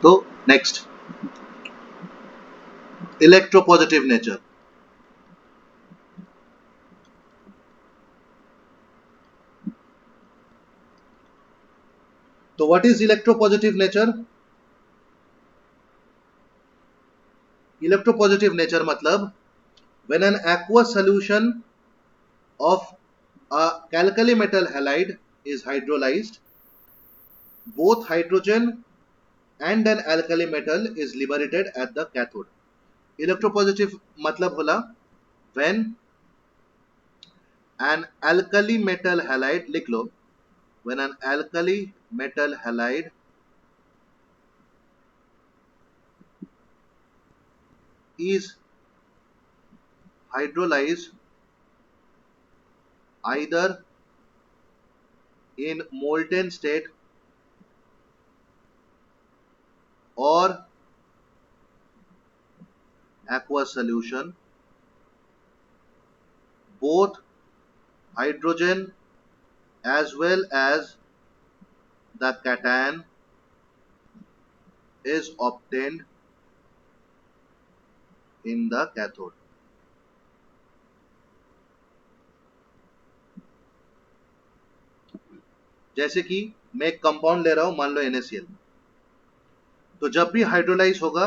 तो next, electropositive nature. तो what is electropositive nature? Electropositive nature मतलब when an aqueous solution of a alkali metal halide is hydrolyzed, both hydrogen and an alkali metal is liberated at the cathode. Electropositive मतलब होला when an alkali metal halide, लिख लो, when an alkali metal halide is hydrolyzed either in molten state or aqueous solution, both hydrogen as well as the cation is obtained in the cathode. जैसे कि मैं एक compound ले रहा हूं, मान लो NaCl, तो जब भी हाइड्रोलाइज होगा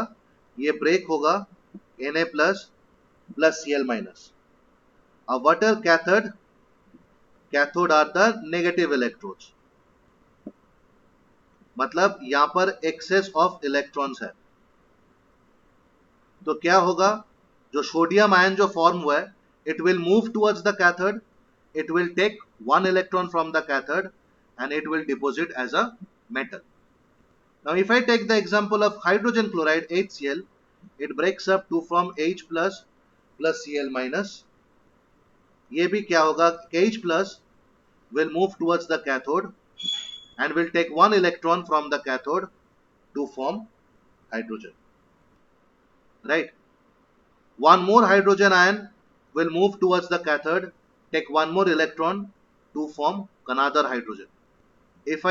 ये ब्रेक होगा Na plus plus Cl minus. अब what are cathode? Cathode are the negative electrodes, मतलब यहां पर एक्सेस ऑफ इलेक्ट्रॉन्स है. तो क्या होगा, जो सोडियम आयन जो फॉर्म हुआ है, it will move towards the cathode, it will take one electron from the cathode and it will deposit as a metal. Now if I take the example of hydrogen chloride HCl, it breaks up to form H plus plus Cl minus. ये भी क्या होगा, H plus will move towards the cathode and will take one electron from the cathode to form hydrogen, right? One more hydrogen ion will move towards the cathode, take one more electron to form another hydrogen. If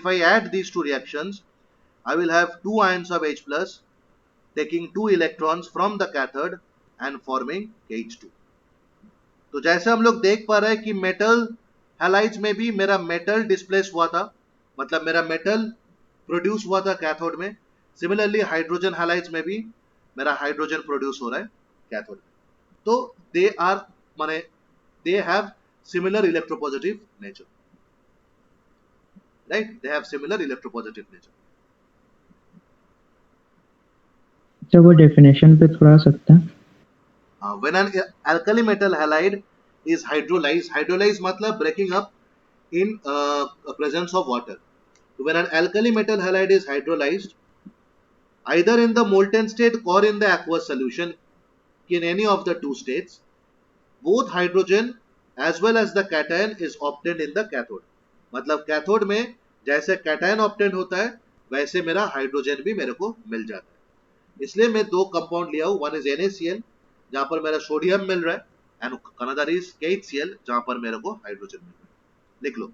I add these two reactions, I will have two ions of H plus taking two electrons from the cathode and forming H2. तो जैसे हम लोग देख पा रहे हैं कि metal halides में भी मेरा मेटल डिस्प्लेस हुआ था, मतलब मेरा मेटल प्रोड्यूस हुआ था कैथोड में. सिमिलरली हाइड्रोजन हैलाइड्स में भी मेरा हाइड्रोजन प्रोड्यूस हो रहा है कैथोड में. तो दे आर माने they have similar electropositive nature, right? They have similar electropositive nature. अच्छा, वो डेफिनेशन पे थोड़ा सकते हैं? When an alkali metal halide is hydrolyzed मतलब breaking up in presence of water. So when an alkali metal halide is hydrolyzed, either in the molten state or in the aqueous solution, in any of the two states, both hydrogen as well as the cation is obtained in the cathode. मतलब cathode में जैसे cation obtain होता है वैसे मेरा hydrogen भी मेरे को मिल जाता है. इसलिए मैं दो कंपाउंड लिया हूं, वन इज NaCl जहां पर मेरा सोडियम मिल रहा है एंड अनदर इज KHCl जहां पर मेरे को हाइड्रोजन मिल रहा है. लिख लो.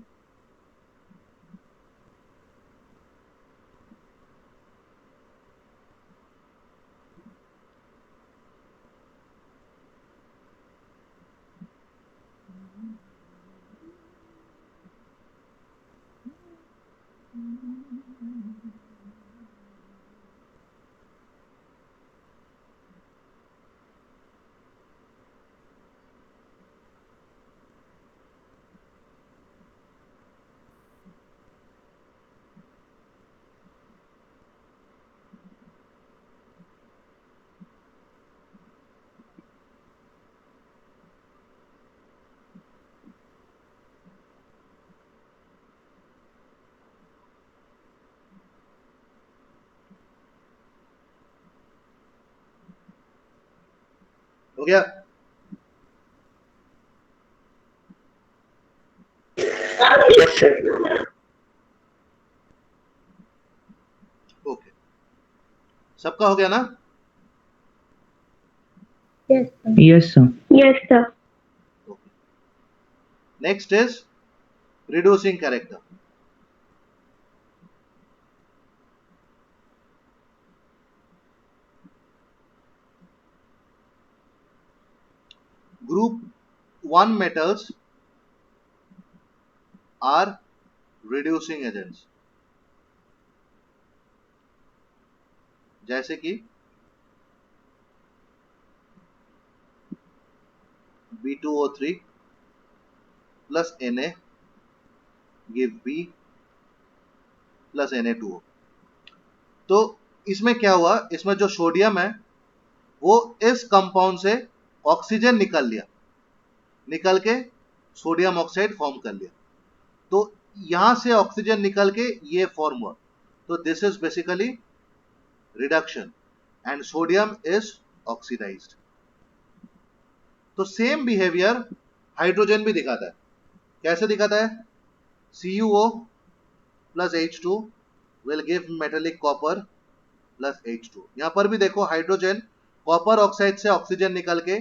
हो गया? Yes, sir. ओके, सबका हो गया ना? Yes, sir. Yes sir. Yes, sir. Okay. Next is reducing character. group 1 metals are reducing agents, जैसे कि B2O3 plus Na give B plus Na2O। तो इसमें क्या हुआ, इसमें जो सोडियम है वो इस कंपाउंड से ऑक्सीजन निकल के सोडियम ऑक्साइड फॉर्म कर लिया। तो यहां से ऑक्सीजन निकल के ये फॉर्म हुआ। तो this is basically reduction and sodium is oxidised. तो सेम बिहेवियर हाइड्रोजन भी दिखाता है। कैसे दिखाता है? CuO plus H2 will give metallic copper plus H2। यहां पर भी देखो हाइड्रोजन कॉपर ऑक्साइड से ऑक्सीजन निकल के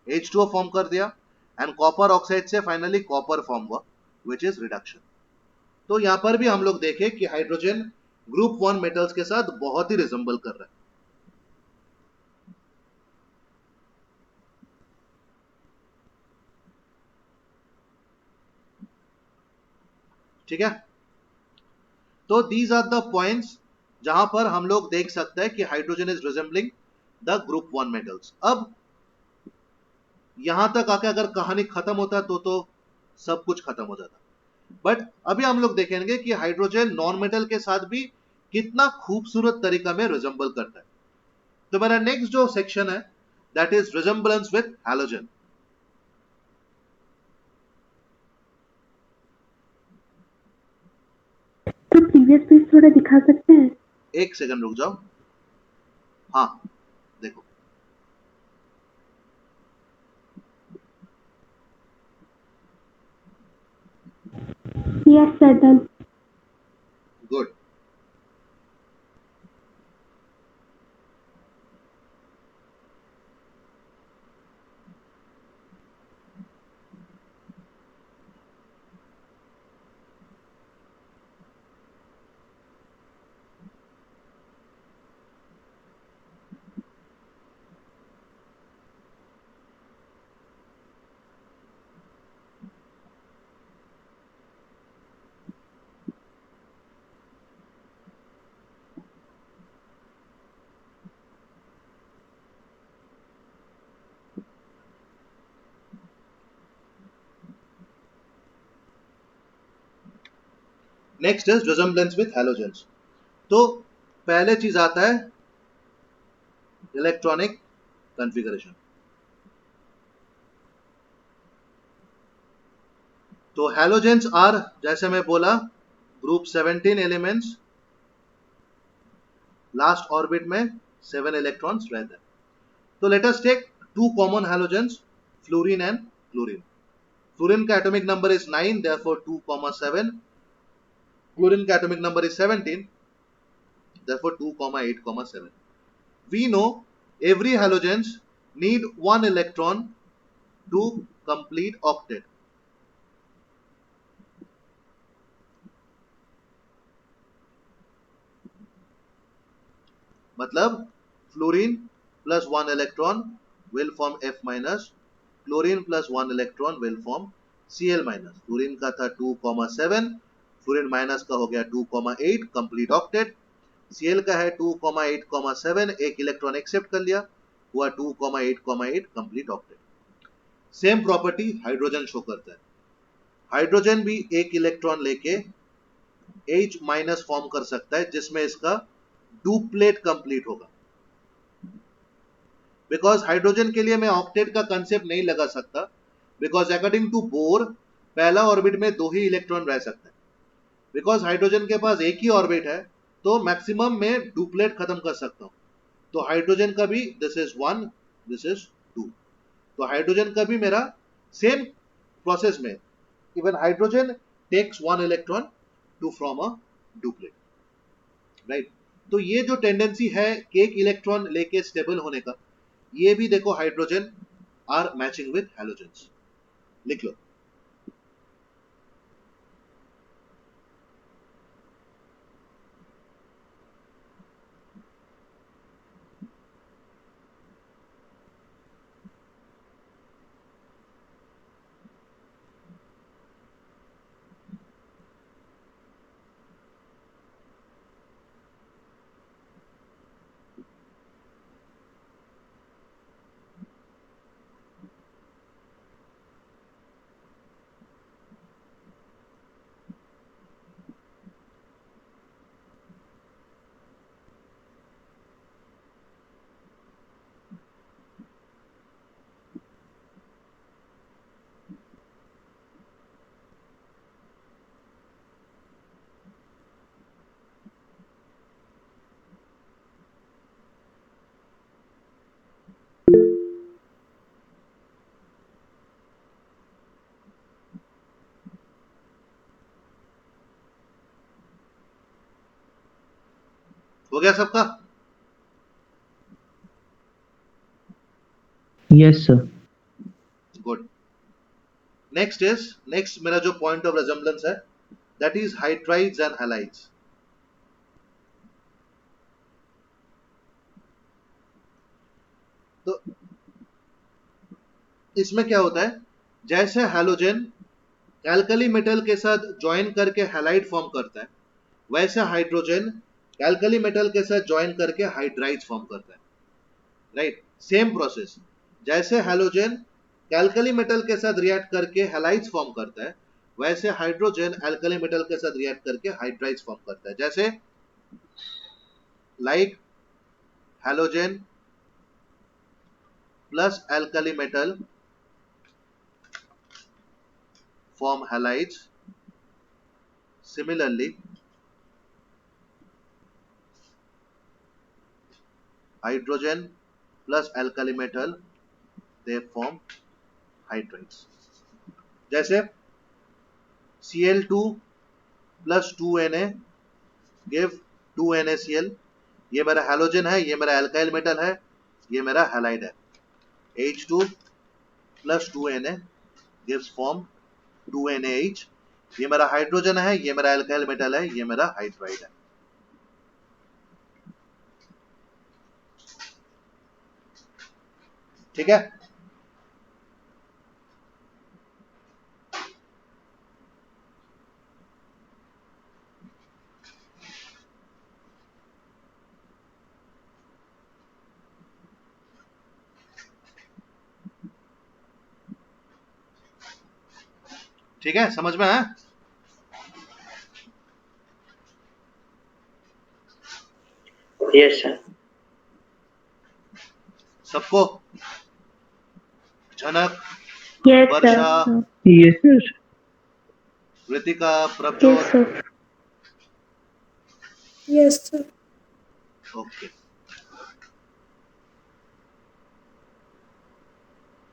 H2O फॉर्म कर दिया एंड कॉपर ऑक्साइड से फाइनली कॉपर फॉर्म हुआ विच इज रिडक्शन। तो यहां पर भी हम लोग देखें कि हाइड्रोजन ग्रुप 1 मेटल्स के साथ बहुत ही रिजेंबल कर रहा है। ठीक है, तो दीज आर द पॉइंट्स जहां पर हम लोग देख सकते हैं कि hydrogen is resembling the group 1 metals. अब यहां तक आके अगर कहानी खत्म होता तो सब कुछ खत्म हो जाता। बट अभी हम लोग देखेंगे कि हाइड्रोजन नॉन मेटल के साथ भी कितना खूबसूरत तरीका में रिजेंबल करता है। तो मेरा नेक्स्ट जो सेक्शन है that is resemblance with halogen. तो प्रीवियस पेज थोड़ा दिखा सकते हैं? एक सेकंड रुक जाओ। हाँ देखो, yes sir, done. Good. Next is resemblance with halogens. तो पहले चीज आता है इलेक्ट्रॉनिक कॉन्फ़िगरेशन। तो हैलोजेंस आर, जैसे मैं बोला, ग्रुप 17 एलिमेंट्स, लास्ट ऑर्बिट में 7 इलेक्ट्रॉन्स रहते हैं। तो let us take two common halogens, fluorine and chlorine. Fluorine का atomic number is 9, therefore 2,7। Chlorine का atomic number is 17, therefore 2,8,7। We know every halogens need one electron to complete octet। मतलब fluorine plus 1 electron will form F minus, chlorine plus 1 electron will form Cl minus. Fluorine का था 2,7, fluorine minus का हो गया 2,8 complete octet. Cl का है 2,8,7, एक electron accept कर लिया, हुआ 2,8,8 complete octet. Same property hydrogen show करता है। हाइड्रोजन भी एक इलेक्ट्रॉन लेके H माइनस फॉर्म कर सकता है जिसमें इसका डुप्लेट कंप्लीट होगा। बिकॉज हाइड्रोजन के लिए मैं ऑक्टेट का कंसेप्ट नहीं लगा सकता, बिकॉज अकॉर्डिंग टू बोर पहला ऑर्बिट में 2 ही इलेक्ट्रॉन रह सकते हैं। बिकॉज हाइड्रोजन के पास एक ही ऑर्बिट है तो मैक्सिमम में डुप्लेट खत्म कर सकता हूं। तो हाइड्रोजन का भी दिस इज 1, दिस इज 2। तो हाइड्रोजन का भी मेरा सेम प्रोसेस में even hydrogen takes 1 electron to from a duplet, right. तो ये जो टेंडेंसी है एक इलेक्ट्रॉन लेके स्टेबल होने का, ये भी देखो hydrogen are matching with halogens. लिख लो। हो गया सबका? Yes, sir. गुड. नेक्स्ट मेरा जो पॉइंट ऑफ रेजम्बलेंस है, that is hydrides and halides. तो इसमें क्या होता है, जैसे हैलोजन एल्कली मेटल के साथ ज्वाइन करके हैलाइड फॉर्म करता है, वैसे हाइड्रोजन एल्कली मेटल के साथ ज्वाइन करके हाइड्राइड्स फॉर्म करता है. Right, same process. जैसे हैलोजन एल्कली मेटल के साथ रिएक्ट करके हैलाइड्स फॉर्म करता है, वैसे हाइड्रोजन एल्कली मेटल के साथ रिएक्ट करके हाइड्राइड्स फॉर्म करता है. जैसे like halogen plus alkali metal form halides. Similarly, hydrogen plus alkali metal, they form hydrides. जैसे Cl2 plus 2Na give 2NaCl. ये मेरा हैलोजन है, ये मेरा एल्काइल मेटल है, ये मेरा हैलाइड है. H2 plus 2Na gives form 2NaH. ये मेरा हाइड्रोजन है, ये मेरा एल्काइल मेटल है, ये मेरा हाइड्राइड है. ठीक है. ठीक है, समझ में है? Yes, sir. सबको? Janak, Yes, Varsha, sir. Yes, sir. Ritika, Yes, Prabhjot. sir. Yes, sir. Okay.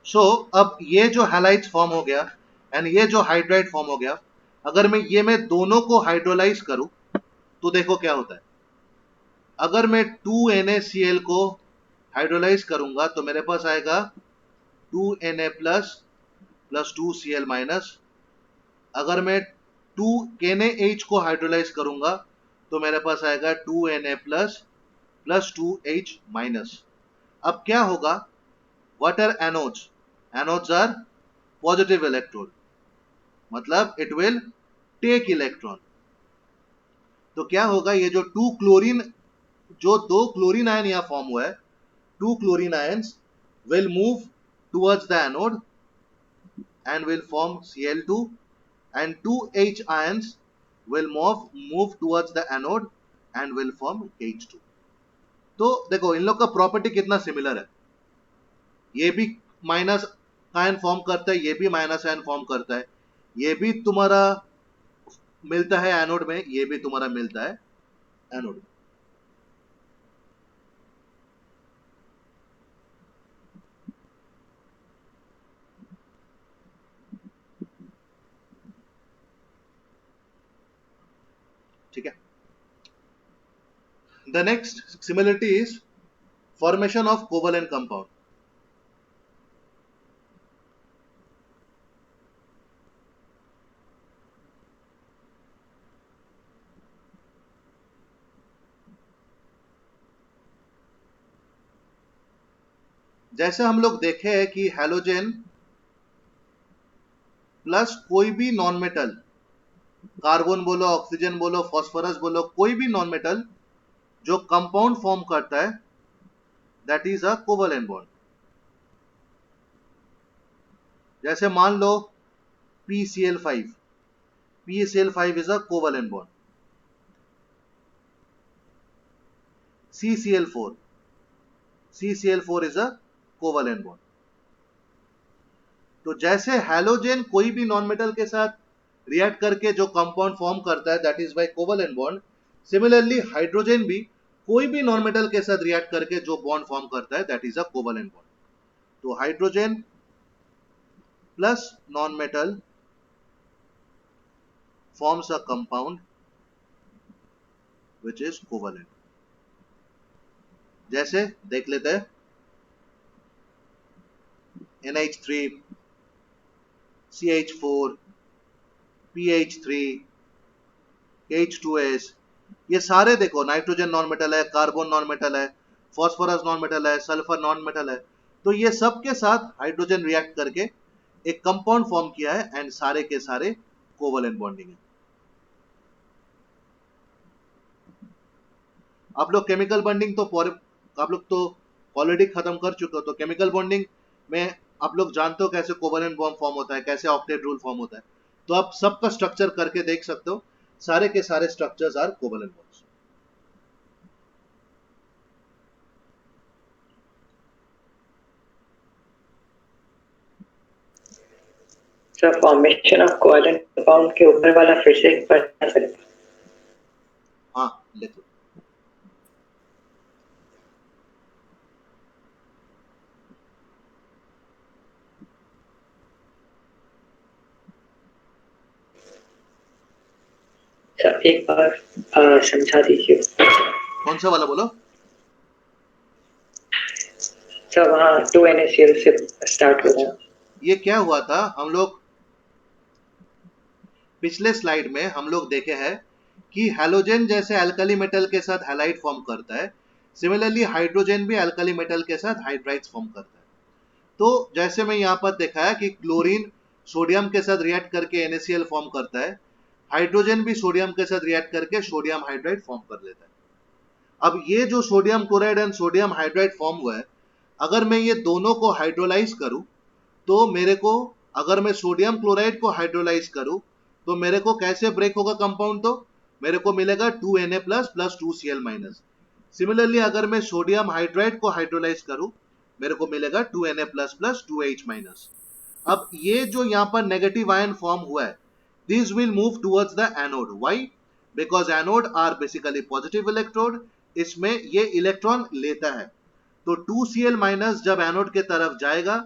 So अब ये जो हैलाइड्स फॉर्म हो गया एंड ये जो हाइड्राइड फॉर्म हो गया, अगर मैं दोनों को हाइड्रोलाइज करूं तो देखो क्या होता है. अगर मैं 2NaCl को हाइड्रोलाइज करूंगा तो मेरे पास आएगा 2Na plus plus 2Cl minus. अगर मैं 2KNaH को हाइड्रोलाइज करूंगा तो मेरे पास आएगा 2Na plus plus 2H minus. अब क्या होगा, what are anodes? Anodes are positive electrode, मतलब it will take electron. तो क्या होगा, ये जो दो क्लोरीन आयन यहां फॉर्म हुआ है, 2 chlorine ions will move towards the anode and will form Cl2, and 2 H ions will move towards the anode and will form H2. तो देखो इन लोग का प्रॉपर्टी कितना सिमिलर है. ये भी माइनस आयन फॉर्म करता है, ये भी माइनस आयन फॉर्म करता है. ये भी तुम्हारा मिलता है एनोड में, ये भी तुम्हारा मिलता है एनोड में. ठीक है. The next similarity is formation of covalent compound. जैसे हम लोग देखे हैं कि हैलोजन प्लस कोई भी नॉन मेटल, कार्बन बोलो, ऑक्सीजन बोलो, फास्फोरस बोलो, कोई भी नॉन मेटल जो कंपाउंड फॉर्म करता है, that is a covalent bond. जैसे मान लो PCl5, PCl5 is a covalent bond. CCl4, CCl4 is a covalent bond. तो जैसे हैलोजन कोई भी नॉन मेटल के साथ रिएक्ट करके जो कंपाउंड फॉर्म करता है, that is by covalent bond. Similarly hydrogen भी कोई भी नॉन मेटल के साथ रिएक्ट करके जो बॉन्ड फॉर्म करता है, that is a covalent bond. तो hydrogen plus non metal forms a compound which is covalent. जैसे देख लेते हैं, NH3, CH4, PH3, H2S, ये सारे देखो नाइट्रोजन नॉन मेटल है, कार्बन नॉन मेटल है, फॉस्फोरस नॉन मेटल है, सल्फर नॉन मेटल है। तो ये सब के साथ हाइड्रोजन रिएक्ट करके एक कंपाउंड फॉर्म किया है एंड सारे के सारे कोवलेंट बॉन्डिंग है। आप लोग केमिकल बॉन्डिंग तो आप लोग तो ऑलरेडी खत्म कर चुके हो, तो केमिकल बॉन्डिंग में आप लोग जानते हो कैसे कोवलेंट बॉन्ड फॉर्म होता है, कैसे ऑक्टेट रूल फॉर्म होता है। तो आप सबका स्ट्रक्चर करके देख सकते हो, सारे के सारे structures are covalent bonds. Sir formation of covalent compound के ऊपर वाला फिर से एक बार बता सकते हैं? हाँ लिखो। सर एक बार समझा दीजिए। कौन सा वाला बोलो? सर वहाँ 2NaCl से स्टार्ट हो रहा है। ये क्या हुआ था, हम लोग पिछले स्लाइड में हम लोग देखे हैं कि हैलोजन जैसे अल्कली मेटल के साथ हैलाइड फॉर्म करता है, सिमिलरली हाइड्रोजन भी अल्कली मेटल के साथ हाइड्राइड्स फॉर्म करता है। तो जैसे मैं यहाँ पर दिखाया कि क्लोरीन सोडियम के साथ रिएक्ट करके NaCl फॉर्म करता है, हाइड्रोजन भी सोडियम के साथ रिएक्ट करके सोडियम हाइड्राइड फॉर्म कर लेता है। अब ये जो sodium chloride and sodium hydride form हुआ है, अगर मैं ये दोनों को हाइड्रोलाइज करूं, तो मेरे को, अगर मैं सोडियम क्लोराइड को हाइड्रोलाइज करूं, तो मेरे को कैसे ब्रेक होगा कंपाउंड? तो मेरे को मिलेगा 2Na plus plus 2Cl minus. Similarly अगर मैं सोडियम हाइड्राइड को हाइड्रोलाइज करूं, मेरे को मिलेगा 2Na plus plus 2H minus. अब ये जो यहाँ पर नेगेटिव आयन फॉर्म हुआ है, this will move towards the anode. Why? Because anode are basically positive electrode, इसमें ये इलेक्ट्रॉन लेता है। तो 2Cl माइनस जब एनोड के तरफ जाएगा,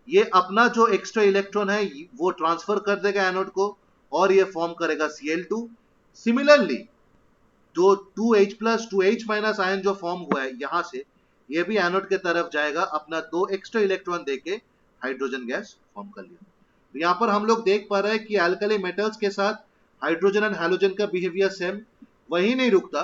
ये अपना जो एक्स्ट्रा इलेक्ट्रॉन है वो ट्रांसफर कर देगा एनोड को, और ये फॉर्म करेगा Cl2। सिमिलरली जो 2H plus 2H minus ion जो फॉर्म हुआ है यहां से, ये भी एनोड के तरफ जाएगा, अपना 2 एक्स्ट्रा इलेक्ट्रॉन देके हाइड्रोजन गैस फॉर्म कर लिया। तो यहां पर हम लोग देख पा रहे हैं कि अल्कली मेटल्स के साथ हाइड्रोजन एंड हैलोजन का बिहेवियर सेम। वही नहीं रुकता,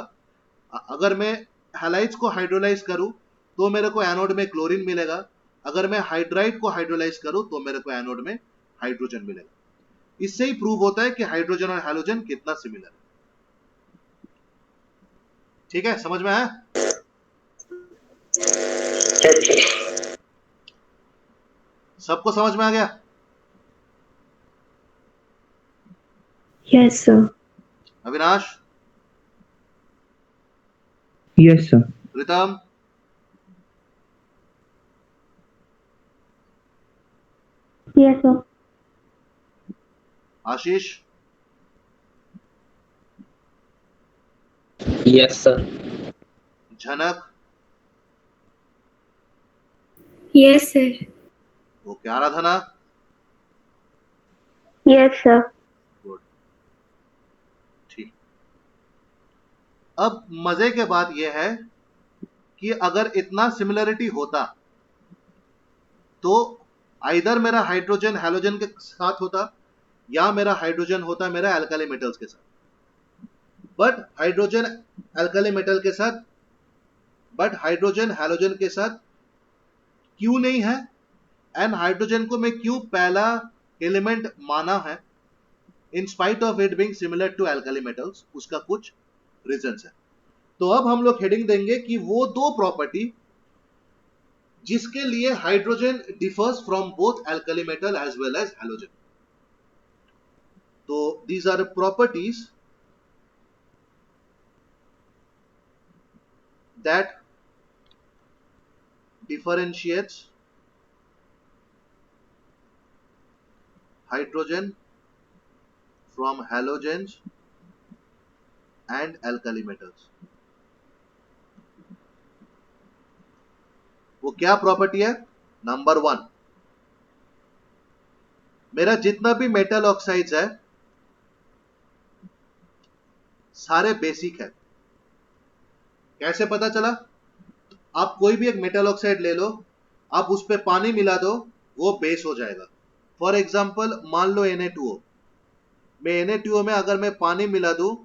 अगर मैं हैलाइड्स को हाइड्रोलाइज करूं, तो मेरे को एनोड में क्लोरीन मिलेगा। अगर मैं हाइड्राइड को हाइड्रोलाइज करूं, तो मेरे को एनोड में हाइड्रोजन मिलेगा। इससे ही प्रूव होता है कि हाइड्रोजन और हैलोजन कितना सिमिलर है। ठीक है, समझ में आया? सबको समझ में आ गया? Yes sir. Avinash, yes sir. Pritam, yes sir. Ashish, yes sir. Jhanak, yes sir. Okay, Aradhana, yes sir. Good, ठीक। अब मजे के बात यह है कि अगर इतना सिमिलरिटी होता, तो आइदर मेरा हाइड्रोजन हैलोजन के साथ होता, या मेरा हाइड्रोजन होता मेरा अल्कली मेटल्स के साथ। बट हाइड्रोजन अल्कली मेटल के साथ, बट हाइड्रोजन हैलोजन के साथ क्यों नहीं है? एंड हाइड्रोजन को मैं क्यों पहला एलिमेंट माना है in spite of it being similar to alkali metals? उसका कुछ रीजंस है। तो अब हम लोग हेडिंग देंगे कि वो दो प्रॉपर्टी जिसके लिए hydrogen differs from both alkali metal as well as halogen. तो these are properties that differentiates hydrogen from halogens and alkali metals। वो क्या प्रॉपर्टी है? नंबर 1, मेरा जितना भी मेटल ऑक्साइड्स है सारे बेसिक है। कैसे पता चला? आप कोई भी एक मेटल ऑक्साइड ले लो, आप उस पर पानी मिला दो, वो बेस हो जाएगा। फॉर एग्जाम्पल मान लो Na2O, मैं Na2O में अगर मैं पानी मिला दूं,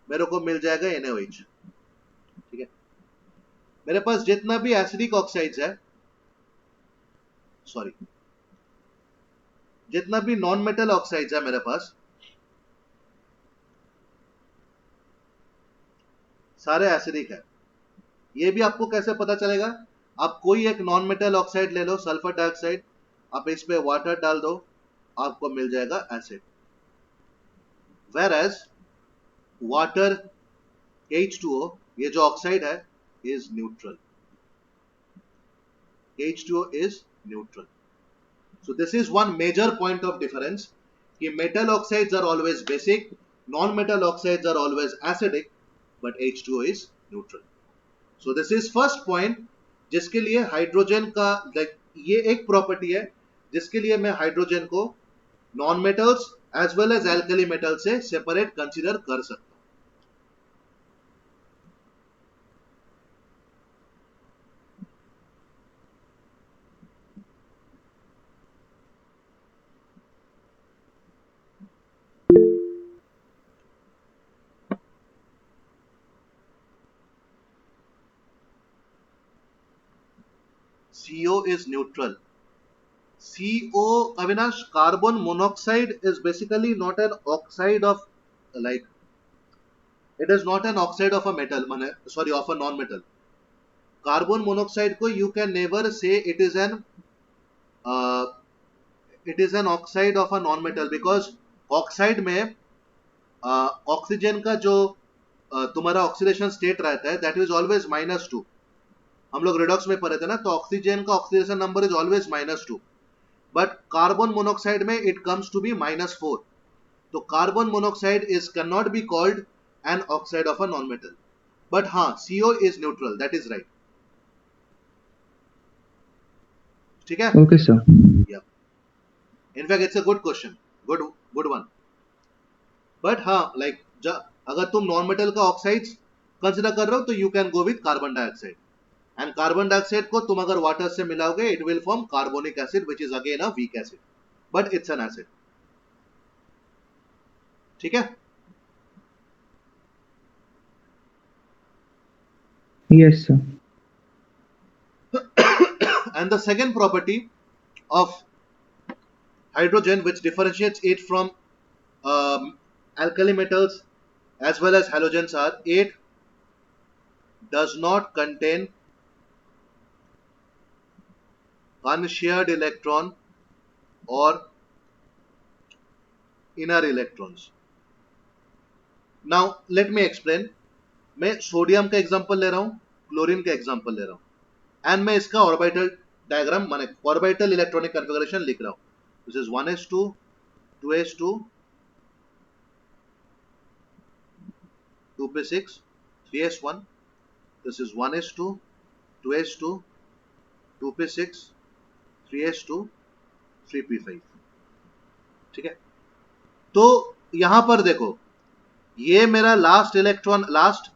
मेरे को मिल जाएगा NaOH। ठीक है, मेरे पास जितना भी एसिडिक ऑक्साइड्स है, सॉरी, जितना भी नॉन मेटल ऑक्साइड्स है मेरे पास, सारे एसिडिक है। ये भी आपको कैसे पता चलेगा? आप कोई एक नॉन मेटल ऑक्साइड ले लो, सल्फर डाइऑक्साइड, आप इस पे वाटर डाल दो, आपको मिल जाएगा acid. Where as water H2O, ये जो ऑक्साइड है, is neutral. H2O is neutral. So this is one major point of difference कि metal oxides are always basic, non-metal oxides are always acidic, but H2O is neutral. So this is first point जिसके लिए hydrogen का ये एक property है जिसके लिए मैं हाइड्रोजन को non metals as well as alkali metal से सेपरेट कंसीडर कर सकता हूं। CO is neutral. CO, Avinash, carbon monoxide is basically not an oxide of, like, it is not an oxide of a metal, sorry, of a non-metal. Carbon monoxide ko you can never say it is an oxide of a non-metal, because oxide में oxygen का जो तुम्हारा oxidation state रहता है, that is always -2। हम लोग redox में पढ़े थे ना, तो ऑक्सीजन का oxidation number is always -2, but carbon monoxide में इट कम्स टू बी -4। तो carbon monoxide is can not be called an oxide of a non metal, but हाँ, CO is neutral, that is right. ठीक है, okay sir. In fact it's a good question, good one. But हाँ, like अगर तुम non metal का oxides consider कर रहे हो तो you can go with carbon dioxide, and carbon dioxide को तुम अगर वाटर से मिलाओगे, it will form carbonic acid which is again a weak acid, but it's an acid. ठीक है, yes sir. and the second property of hydrogen which differentiates it from alkali metals as well as halogens are, it does not contain unshared electron or inner electrons. Now let me explain. मैं sodium का example ले रहा हूं, chlorine का example ले रहा हूं, and मैं इसका ऑर्बिटल डायग्राम माने ऑर्बिटल इलेक्ट्रॉनिक कॉन्फ़िगरेशन लिख रहा हूं। This is 1s2 2s2 2p6 3s1, this is 1s2 2s2 2p6 3s2 3p5। ठीक है, तो यहां पर देखो, ये मेरा लास्ट इलेक्ट्रॉन, लास्ट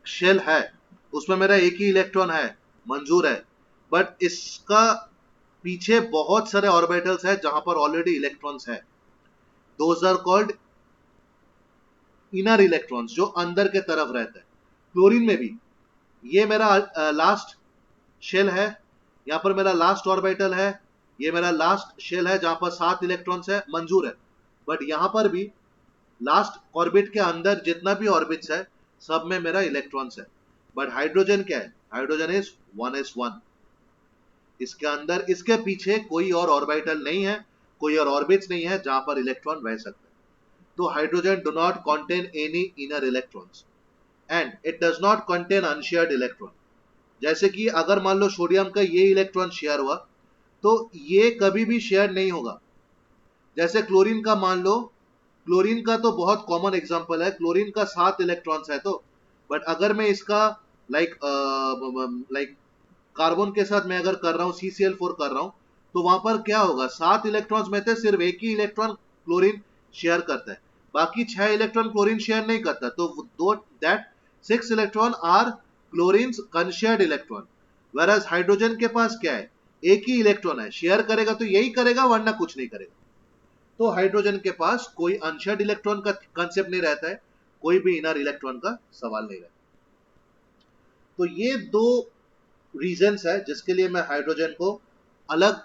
शेल है, उसमें मेरा एक ही इलेक्ट्रॉन है, मंजूर है, बट इसका पीछे बहुत सारे ऑर्बिटल्स है जहां पर ऑलरेडी इलेक्ट्रॉन्स है। Those are called inner electrons, जो अंदर के तरफ रहता है। क्लोरीन में भी ये मेरा लास्ट शेल है, यहां पर मेरा लास्ट ऑर्बिटल है, ये मेरा लास्ट शेल है जहां पर 7 इलेक्ट्रॉन्स है, मंजूर है, बट यहां पर भी लास्ट ऑर्बिट के अंदर जितना भी ऑर्बिट्स है, सब में मेरा इलेक्ट्रॉन्स है। बट हाइड्रोजन क्या है? Hydrogen is 1s1। इसके अंदर, इसके पीछे कोई और ऑर्बिटल नहीं है, कोई और ऑर्बिट्स नहीं है जहां पर इलेक्ट्रॉन रह सकता है। तो hydrogen do not contain any inner electrons and it does not contain unshared electron. जैसे कि अगर मान लो सोडियम का ये इलेक्ट्रॉन शेयर हुआ, तो ये कभी भी शेयर नहीं होगा। जैसे क्लोरीन का मान लो, क्लोरीन का तो बहुत कॉमन एग्जांपल है, क्लोरीन का 7 इलेक्ट्रॉन्स है, तो बट अगर मैं इसका लाइक कार्बन के साथ मैं अगर कर रहा हूं, CCl4 कर रहा हूं, तो वहां पर क्या होगा? 7 इलेक्ट्रॉन्स में से सिर्फ एक ही इलेक्ट्रॉन क्लोरीन शेयर करता है, बाकी 6 इलेक्ट्रॉन क्लोरीन शेयर नहीं करता। तो that 6 electron are chlorine's unshared electron. whereas hydrogen के पास क्या है, एक ही इलेक्ट्रॉन है, शेयर करेगा तो यही करेगा वरना कुछ नहीं करेगा। तो हाइड्रोजन के पास कोई अनशेयर्ड इलेक्ट्रॉन का कंसेप्ट नहीं रहता है, कोई भी इनर इलेक्ट्रॉन का सवाल नहीं रहता। तो ये दो रीजंस है जिसके लिए मैं हाइड्रोजन को अलग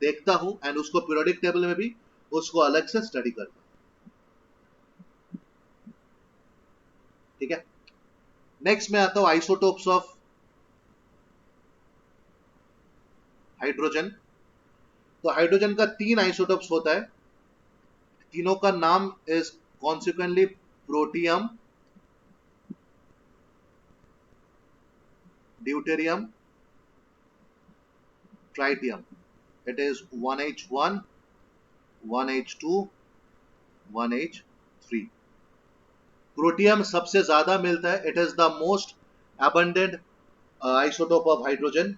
देखता हूं एंड उसको पीरियोडिक टेबल में भी उसको अलग से स्टडी करता हूं। ठीक है, नेक्स्ट मैं आता हूं आइसोटोप्स ऑफ हाइड्रोजन। तो हाइड्रोजन का 3 आइसोटोप्स होता है, तीनों का नाम is consequently protium, deuterium, tritium. It is 1H1, 1H2, 1H3। Protium सबसे ज्यादा मिलता है, it is the most abundant isotope of hydrogen.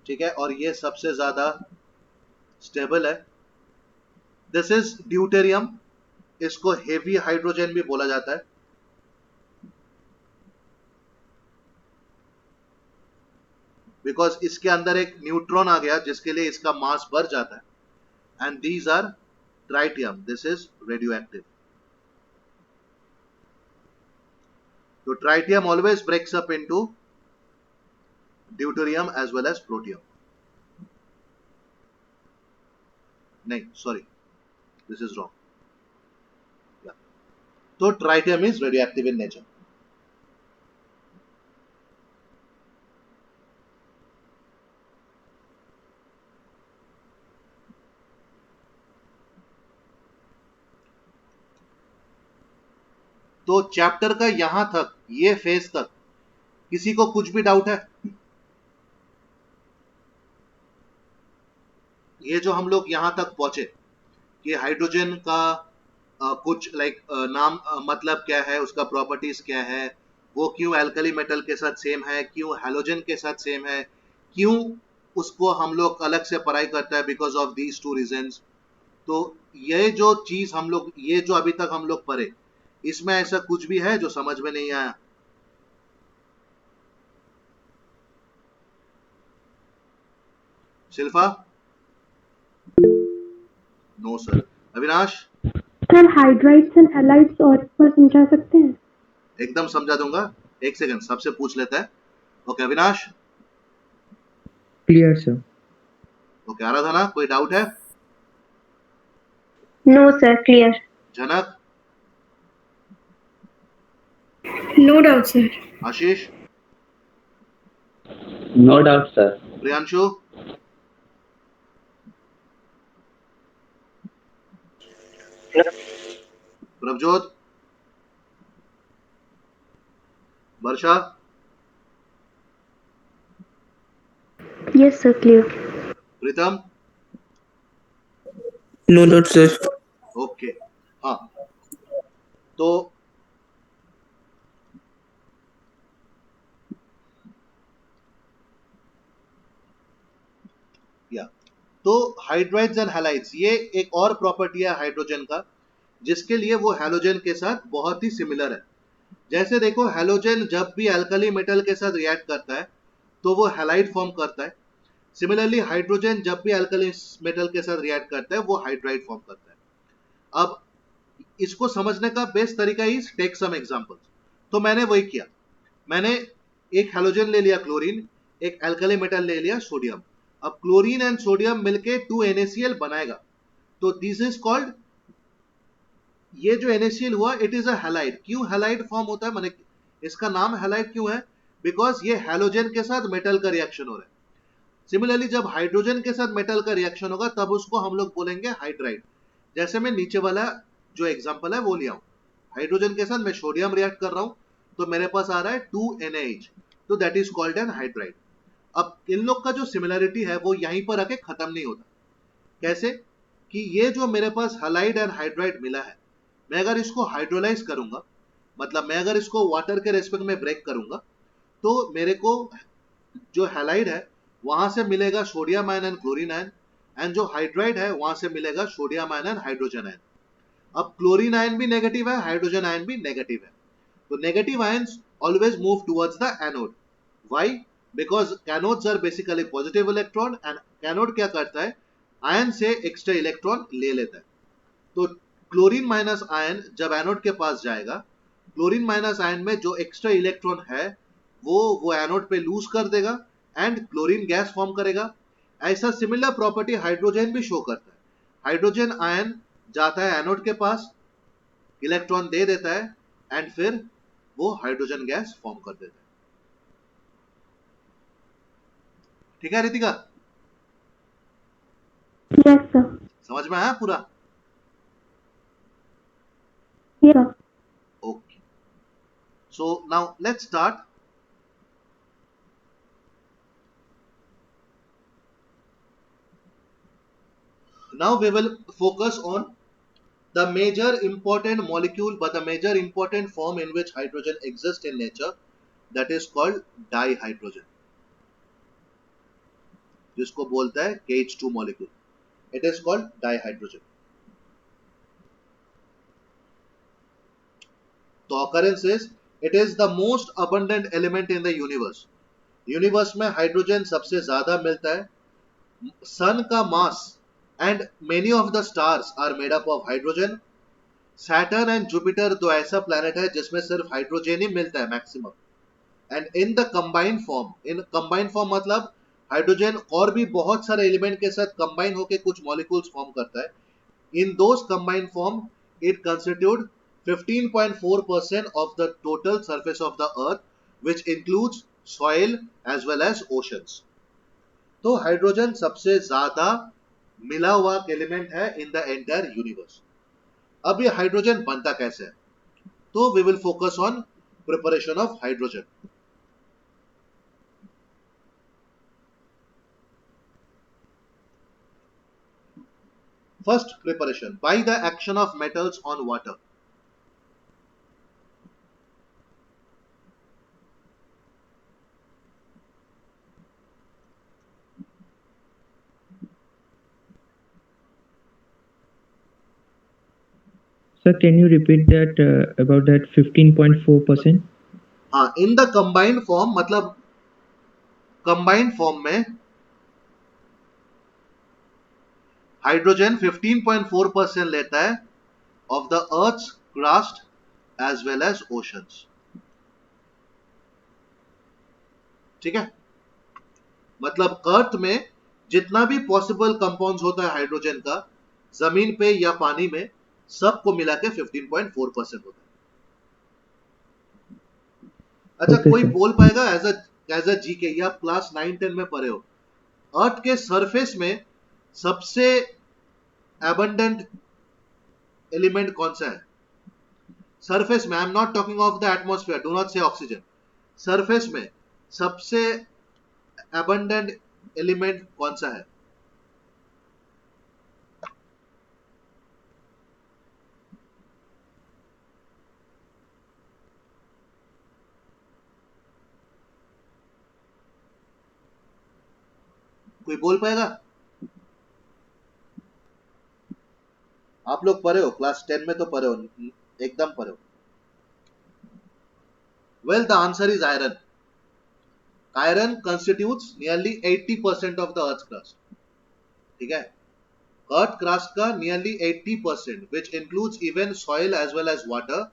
ठीक है, और ये सबसे ज्यादा स्टेबल है। दिस इज ड्यूटेरियम, इसको हेवी हाइड्रोजन भी बोला जाता है। बिकॉज इसके अंदर एक न्यूट्रॉन आ गया जिसके लिए इसका मास बढ़ जाता है। And these are tritium, this is radioactive. तो tritium always breaks up into deuterium as well as protium. नहीं, सॉरी, दिस इज रॉन्ग। तो tritium is radioactive in nature. तो चैप्टर का यहां तक, ये फेज तक किसी को कुछ भी डाउट है? ये जो हम लोग यहां तक पहुंचे कि हाइड्रोजन का कुछ नाम मतलब क्या है, उसका प्रॉपर्टीज क्या है, वो क्यों एल्कली मेटल के साथ सेम है, क्यों हैलोजन के साथ सेम है, क्यों उसको हम लोग अलग से पढ़ाई करता है, बिकॉज ऑफ दीज 2 रीजंस। तो ये जो चीज हम लोग, ये जो अभी तक हम लोग पढ़े, इसमें ऐसा कुछ भी है जो समझ में नहीं आया? Shilpa? No sir. Avinash? Sir hydrides and halides और एक बार समझा सकते हैं? एकदम समझा दूंगा, एक सेकंड, सबसे पूछ लेता है। Okay Avinash? Clear sir. Okay Aradhana, कोई डाउट है? No sir, clear. Janak? No doubt sir. Ashish? No doubt sir. Priyanshu? Prabhjot? Varsha? Yes sir, clear. Pritam? No doubt sir. Okay, हाँ। तो या तो हाइड्राइड्स एंड हैलाइड्स, ये एक और प्रॉपर्टी है हाइड्रोजन का जिसके लिए वो हैलोजन के साथ बहुत ही सिमिलर है। जैसे देखो, हैलोजन जब भी अल्कली मेटल के साथ रिएक्ट करता है तो वो हैलाइड फॉर्म करता है। सिमिलरली हाइड्रोजन जब भी अल्कली मेटल के साथ रिएक्ट करता है वो हाइड्राइड फॉर्म करता है। अब इसको समझने का बेस्ट तरीका इज टेक सम एग्जांपल्स। तो मैंने वही किया, मैंने एक हैलोजन ले लिया क्लोरीन, एक अल्कली मेटल ले लिया सोडियम। अब क्लोरीन एंड सोडियम मिलके 2 NaCl बनाएगा, तो दिस इज कॉल्ड, ये जो NaCl हुआ इट इज अ हैलाइड। क्यों हैलाइड फॉर्म होता है, माने इसका नाम हैलाइड क्यों है? बिकॉज ये हैलोजन के साथ मेटल का रिएक्शन हो रहा है। सिमिलरली जब हाइड्रोजन के साथ मेटल का रिएक्शन होगा तब उसको हम लोग बोलेंगे हाइड्राइड। जैसे मैं नीचे वाला जो एग्जांपल है वो लिया हूं, हाइड्रोजन के साथ मैं सोडियम रिएक्ट कर रहा हूं तो मेरे पास आ रहा है 2 NaH, तो that is called an hydride. अब इन लोग का जो सिमिलरिटी है वो यहीं पर आके खत्म नहीं होता। कैसे कि ये जो मेरे पास हैलाइड एंड हाइड्राइड मिला है, मैं अगर इसको हाइड्रोलाइज करूंगा, मतलब मैं अगर इसको वाटर के रेस्पेक्ट में ब्रेक करूंगा, तो मेरे को जो हैलाइड है वहां से मिलेगा sodium ion and chlorine ion, and जो हाइड्राइड है वहां से मिलेगा sodium ion and hydrogen ion. अब क्लोरीन आयन भी नेगेटिव है, हाइड्रोजन आयन भी नेगेटिव है, तो negative ions always move towards the anode, why? Because cathodes are basically positive electron and cathode क्या करता है, आयन से एक्स्ट्रा इलेक्ट्रॉन ले लेता है. तो क्लोरीन माइनस आयन जब एनोड के पास जाएगा, क्लोरीन माइनस आयन में जो एक्स्ट्रा इलेक्ट्रॉन है वो एनोड पे लूज कर देगा एंड क्लोरीन गैस फॉर्म करेगा. ऐसा सिमिलर प्रॉपर्टी हाइड्रोजन भी शो करता है. हाइड्रोजन आयन जाता है एनोड के पास, इलेक्ट्रॉन दे देता है एंड फिर वो हाइड्रोजन गैस फॉर्म कर देता है. ठीक है रितिका, Yes, sir. समझ में आया पूरा? Yes, sir. Okay. So now let's start. Now we will focus on the major important molecule, but the major important form in which hydrogen exists in nature, that is called dihydrogen, जिसको बोलता है KH2 molecule. It is called dihydrogen. तो occurrences, it is the most abundant element in the universe. Universe में hydrogen सबसे ज्यादा मिलता है. Sun का mass and many of the stars are made up of hydrogen. Saturn and Jupiter दो ऐसा planet है जिसमें सिर्फ हाइड्रोजन ही मिलता है maximum. And in the combined form, in combined form मतलब हाइड्रोजन और भी बहुत सारे एलिमेंट के साथ कंबाइन होकर कुछ मॉलिक्यूल्स फॉर्म करता है. In those combined form it constitute 15.4% of the total surface of the earth, which includes soil as well as oceans. तो हाइड्रोजन सबसे ज्यादा मिला हुआ एलिमेंट है इन द एंटायर यूनिवर्स. अब ये हाइड्रोजन बनता कैसे है? तो we will focus on preparation of hydrogen. First preparation by the action of metals on water. Sir, can you repeat that about that 15.4%? हाँ, इन द कंबाइंड फॉर्म मतलब combined form में hydrogen 15.4% लेता है of the earth's crust as well as oceans. ठीक है, मतलब अर्थ में जितना भी पॉसिबल कंपाउंड्स होता है हाइड्रोजन का, जमीन पे या पानी में सबको मिला के 15.4% होता है. अच्छा, Okay, कोई sir. बोल पाएगा एज अ जीके, या आप क्लास 9-10 में पढ़े हो, अर्थ के सरफेस में सबसे एबंडेंट एलिमेंट कौन सा है? सरफेस में, I am not talking of the atmosphere, do not से ऑक्सीजन. सरफेस में सबसे एबंडेंट एलिमेंट कौन सा है? कोई बोल पाएगा? आप लोग पढ़े हो, क्लास 10 में तो पढ़े हो, एकदम पढ़े हो. Well, the answer is iron. Iron constitutes nearly 80% of the earth's crust. ठीक है, अर्थ क्रस्ट का nearly 80%, which includes even soil as well as water.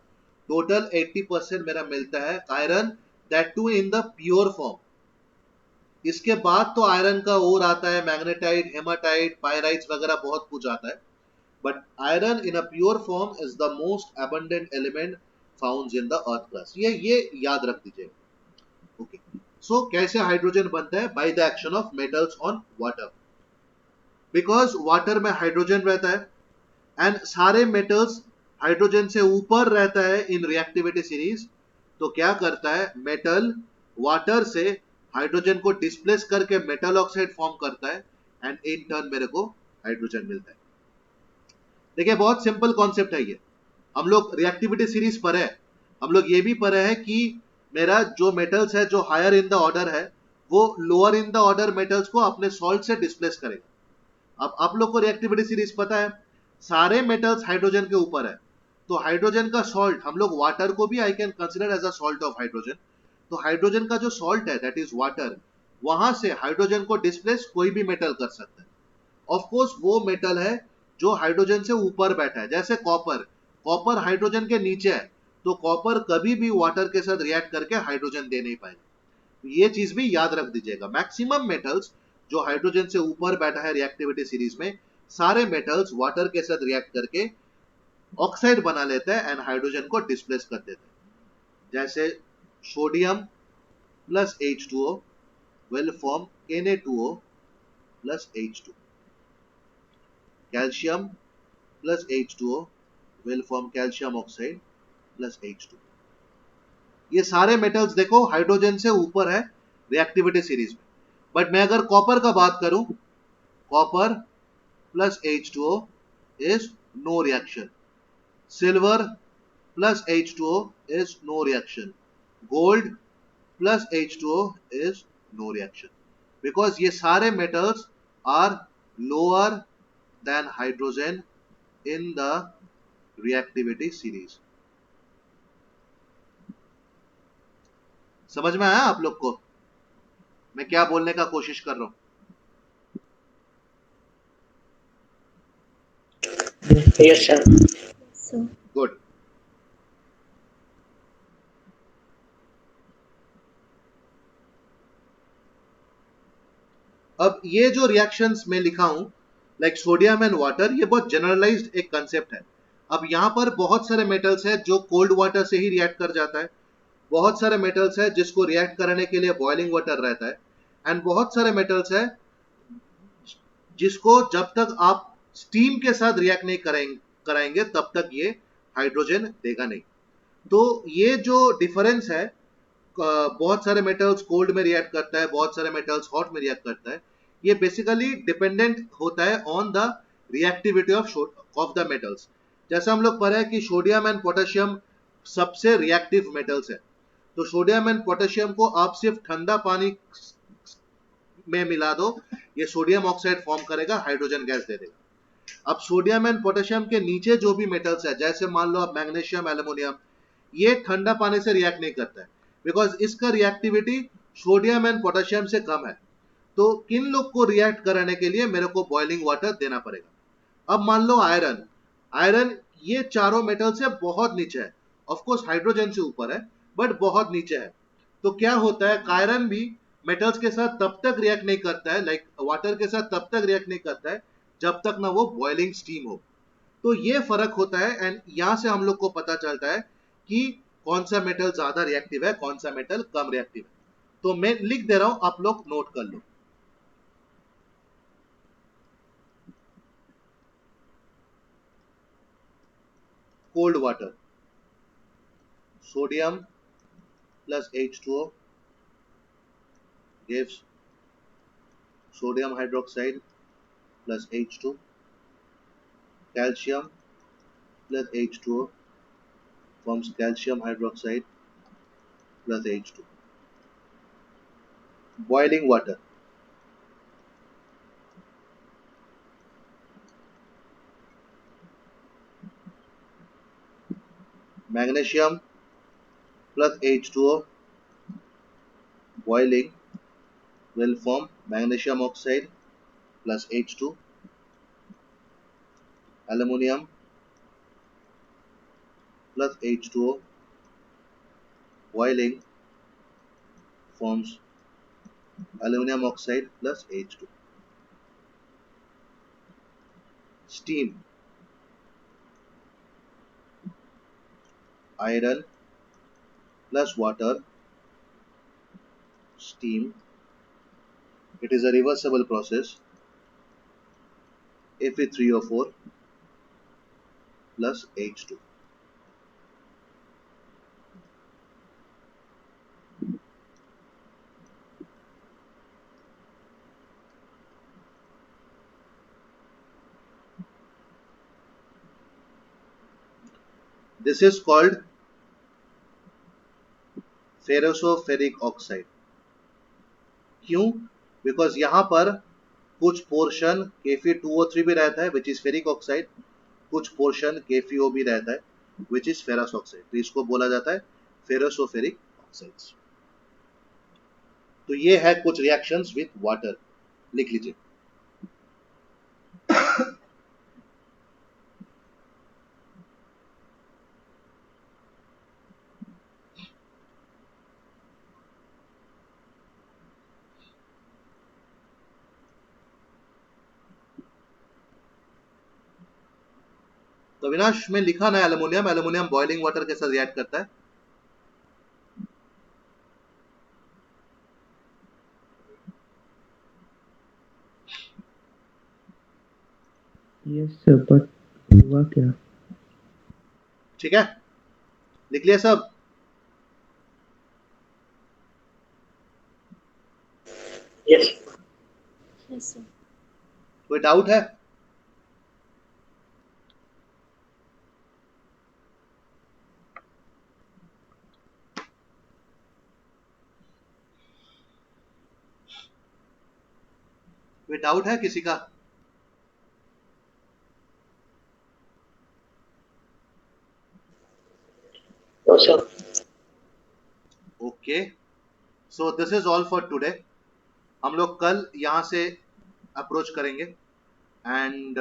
Total 80% मेरा मिलता है iron, that too in the pure form. इसके बाद तो iron का और आता है मैग्नेटाइट, हेमाटाइट, पायराइट्स वगैरह बहुत कुछ आता है. But iron in a pure form is the most abundant element found in the earth crust. ये याद रख दीजिए. ओके, सो कैसे हाइड्रोजन बनता है? Bye the action of metals on water. Because water में हाइड्रोजन रहता है एंड सारे मेटल्स हाइड्रोजन से ऊपर रहता है इन रिएक्टिविटी सीरीज. तो क्या करता है, मेटल वाटर से हाइड्रोजन को डिस्प्लेस करके मेटल ऑक्साइड फॉर्म करता है एंड इन टर्न मेरे को हाइड्रोजन मिलता है. देखिए, बहुत सिंपल कॉन्सेप्ट है ये. हम लोग रिएक्टिविटी सीरीज पढ़े हैं, हम लोग ये भी पढ़े हैं कि मेरा जो मेटल्स है जो हायर इन द ऑर्डर है वो lower in the order metals को अपने सॉल्ट से डिस्प्लेस करेगा. अब आप लोग को रिएक्टिविटी सीरीज पता है, सारे मेटल्स हाइड्रोजन के ऊपर है. तो हाइड्रोजन का सॉल्ट, हम लोग वाटर को भी I can consider as a salt of hydrogen. तो हाइड्रोजन का जो सॉल्ट है दैट इज वाटर, वहां से हाइड्रोजन को डिस्प्लेस कोई भी मेटल कर सकता है। ऑफ कोर्स वो मेटल है जो हाइड्रोजन से ऊपर बैठा है, जैसे कॉपर, कॉपर हाइड्रोजन के नीचे है, तो कॉपर कभी भी वाटर के साथ रिएक्ट करके हाइड्रोजन दे नहीं पाएगा। ये चीज भी याद रख दीजिएगा। मैक्सिमम मेटल्स जो हाइड्रोजन से ऊपर बैठा है रिएक्टिविटी सीरीज में, सारे मेटल्स वाटर के साथ रिएक्ट करके ऑक्साइड बना लेते हैं एंड हाइड्रोजन को डिस्प्लेस कर देते हैं। जैसे sodium plus H2O will form Na2O plus H2. Calcium plus H2O will form calcium oxide plus H2. ये सारे मेटल्स देखो हाइड्रोजन से ऊपर है रिएक्टिविटी सीरीज में। बट मैं अगर कॉपर का बात करूं, copper plus H2O is no reaction. Silver plus H2O is no reaction. Gold plus H2O is no reaction. Because ये सारे metals are lower than hydrogen in the reactivity series. समझ में आया आप लोग को मैं क्या बोलने का कोशिश कर रहा हूं? Yes, sir. So, good. अब ये जो रिएक्शंस में लिखा हूं लाइक सोडियम एंड वाटर, ये बहुत जनरलाइज्ड एक कंसेप्ट है। अब यहां पर बहुत सारे मेटल्स है जो कोल्ड वाटर से ही रिएक्ट कर जाता है, बहुत सारे मेटल्स है जिसको रिएक्ट करने के लिए बॉइलिंग वाटर रहता है, एंड बहुत सारे मेटल्स है जिसको जब तक आप स्टीम के साथ रिएक्ट नहीं कराएंगे तब तक ये हाइड्रोजन देगा नहीं। तो ये जो डिफरेंस है, बहुत सारे मेटल्स कोल्ड में रिएक्ट करता है, बहुत सारे मेटल्स हॉट में रिएक्ट करता है, ये बेसिकली डिपेंडेंट होता है on the reactivity of the metals. जैसे हम लोग पढ़े कि सोडियम एंड पोटेशियम सबसे रिएक्टिव मेटल्स है, तो सोडियम एंड पोटेशियम को आप सिर्फ ठंडा पानी में मिला दो, ये सोडियम ऑक्साइड फॉर्म करेगा, हाइड्रोजन गैस दे देगा। अब सोडियम एंड पोटेशियम के नीचे जो भी मेटल्स है, जैसे मान लो आप मैग्नीशियम, एल्युमिनियम, ये ठंडा पानी से रिएक्ट नहीं करता है बिकॉज इसका रिएक्टिविटी सोडियम एंड पोटेशियम से कम है। तो किन लोग को रिएक्ट कराने के लिए मेरे को बॉइलिंग वाटर देना पड़ेगा। अब मान लो आयरन, आयरन ये चारों मेटल से बहुत नीचे है, ऑफ कोर्स हाइड्रोजन से ऊपर है बट बहुत नीचे है। तो क्या होता है, आयरन भी मेटल्स के साथ तब तक रिएक्ट नहीं करता है, लाइक वाटर के साथ तब तक रिएक्ट नहीं करता है जब तक ना वो बॉइलिंग स्टीम हो। तो ये फर्क होता है एंड यहां से हम लोग को पता चलता है कि कौन सा मेटल ज्यादा रिएक्टिव है, कौन सा मेटल कम रिएक्टिव है। तो मैं लिख दे रहा हूं, आप लोग नोट कर लो। Cold water, sodium plus H2O gives sodium hydroxide plus H2, calcium plus H2O forms calcium hydroxide plus H2. Boiling water, magnesium plus H2O boiling will form magnesium oxide plus H2. Aluminium plus H2O boiling forms aluminum oxide plus H2. Steam, iron plus water, steam. It is a reversible process. Fe3O4 plus H2. This is called ferrosoferric oxide. क्यों? Because यहां पर कुछ portion Fe2O3 भी रहता है which is ferric oxide, कुछ portion KFeO भी रहता है विच इज फेरस ऑक्साइड, तो इसको बोला जाता है फेरोसोफेरिक ऑक्साइड्स। तो ये है कुछ रिएक्शंस विथ वाटर, लिख लीजिए। तो अविनाश में लिखा ना एल्युमिनियम, एल्युमिनियम बॉइलिंग वाटर के साथ रिएक्ट करता है। Yes, sir, but हुआ क्या? ठीक है, लिख लिया सब? Yes. Yes, sir. कोई डाउट है? कोई डाउट है किसी का? No, sir. Okay, so this is all for today. हम लोग कल यहाँ से अप्रोच करेंगे एंड